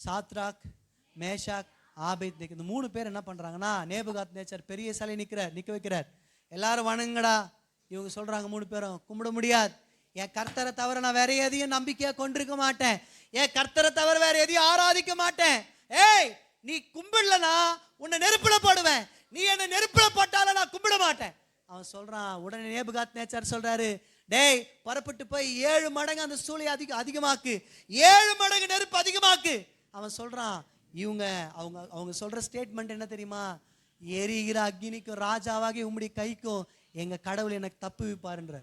Shadrach, Meshach, Abednego, இந்த 3 பேர் என்ன பண்றாங்கன்னா, நேபுகாத்நேச்சார் பெரிய சிலை நிக்க வைக்கிறார். எல்லாரும் வணங்குங்கடா. இவங்க சொல்றாங்க 3 பேரும், கும்பிட முடியாது. என் கர்த்தரை தவிர நான் வேற எதையும் நம்பிக்கையா கொண்டிருக்க மாட்டேன். என் கர்த்தரை தவிர வேற எதையும் ஆராதிக்க மாட்டேன். ஏய், நீ கும்பிடலனா உன்னை நெருப்புல போடுவேன். நீ என்ன நெருப்புல போட்டால நான் கும்பிட மாட்டேன். அவன் சொல்றான். உடனே நேபுகாத்நேச்சார் சொல்றாரு, டேய் புறப்பட்டு போய் 7 மடங்கு அந்த சூளை அதிகமாக்கு, 7 மடங்கு நெருப்பு அதிகமாக்கு. அவன் சொல்றான். அவங்க சொல்ற ஸ்டேட்மெண்ட் என்ன தெரியுமா? எரிகிற அக்னிக்கும் ராஜாவாகி உம்முடைய கைக்கும் எங்க கடவுள் எனக்கு தப்பு வைப்பாருன்ற.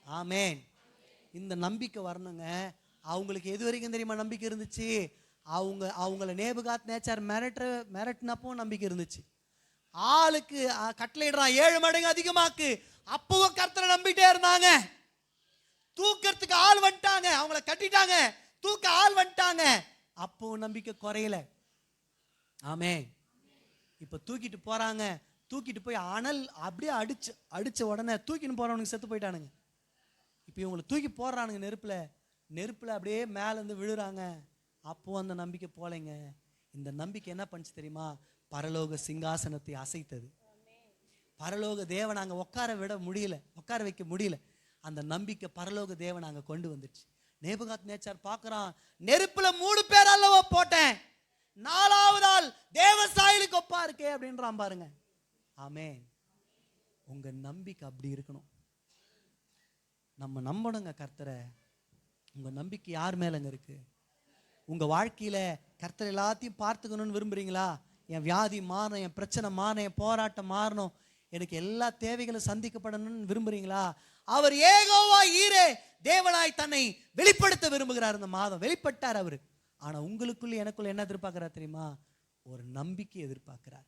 ஆமேன். இந்த நம்பிக்கை வரணுங்க. அவங்களுக்கு எது வரைக்கும் தெரியுமா நம்பிக்கை இருந்துச்சு? அவங்கள நேபுகாத்நேச்சார் மிரட்டினப்போ நம்பிக்கை இருந்துச்சு. ஆளுக்கு கட்டளையிடுறான் 7 மடங்கு அதிகமாக்கு. அப்பவும் கர்த்தரை நம்பிட்டே இருந்தாங்க. தூக்கிறதுக்கு ஆள் வந்துட்டாங்க, அவங்கள கட்டிட்டாங்க, தூக்க ஆள் வந்துட்டாங்க, அப்பவும் நம்பிக்கை குறையல. ஆமென். இப்ப தூக்கிட்டு போறாங்க. தூக்கிட்டு போய் அனல் அப்படியே அடிச்ச உடனே தூக்கிட்டு போறவனுக்கு செத்து போயிட்டானுங்க. இப்ப இவங்களை தூக்கி போடுறானுங்க நெருப்புல அப்படியே மேல இருந்து விழுறாங்க. அப்போ அந்த நம்பிக்கை போலைங்க. இந்த நம்பிக்கை என்ன பண்ணுச்சு தெரியுமா? பரலோக சிங்காசனத்தை அசைத்தது. பரலோக தேவன் அங்க உட்கார வைக்க முடியல. அந்த நம்பிக்கை பரலோக தேவன் அங்க கொண்டு வந்துச்சு. நேபுகாத்நேச்சார் பார்க்கறான், நெருப்புல 3 பேர் அல்லவோ போட்டேன், 4வது ஆள் தேவ சாயலுக்கு ஒப்பா இருக்கே அப்படின்றான் பாருங்க. ஆமென். உங்க நம்பிக்கை அப்படி இருக்கணும். நம்ம நம்பணுங்க கர்த்தரை. உங்க நம்பிக்கை யார் மேலங்க இருக்கு? உங்க வாழ்க்கையில கர்த்தர் எல்லாத்தையும் பார்த்துக்கணும்னு விரும்புறீங்களா? என் வியாதி மாறணும், என் பிரச்சனை மாறணும், என் போராட்டம் மாறணும், எனக்கு எல்லா தேவைகளும் சந்திக்கப்படணும்னு விரும்புறீங்களா? அவர் யெகோவா ஈரே தேவனாய் தன்னை வெளிப்படுத்த விரும்புகிறார். இந்த மாதம் வெளிப்பட்டார் அவரு. ஆனா உங்களுக்குள்ள எனக்குள்ள என்ன எதிர்பார்க்கிறார் தெரியுமா? ஒரு நம்பிக்கை எதிர்பார்க்கிறார்.